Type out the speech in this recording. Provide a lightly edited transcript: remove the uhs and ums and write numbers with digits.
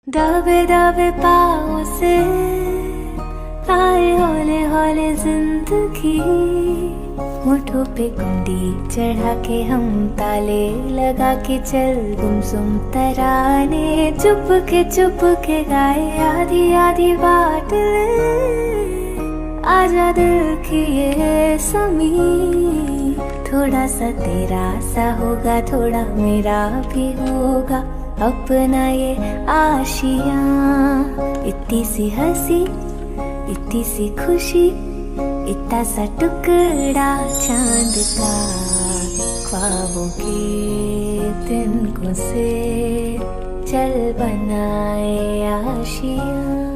दबे दबे पाँव से आए हौले हौले जिंदगी, होठों पे कुंडी चढ़ा के हम ताले लगा के चल गुमसुम तराने, चुप के गाए आधी आधी बात आजा दिल की ये समी, थोड़ा सा तेरा सा होगा थोड़ा मेरा भी होगा, अपना ये आशियाँ, इतनी सी हंसी इतनी सी खुशी, इतना सा टुकड़ा चांद का, ख्वाबों के तिनकों से चल बनाए आशियाँ।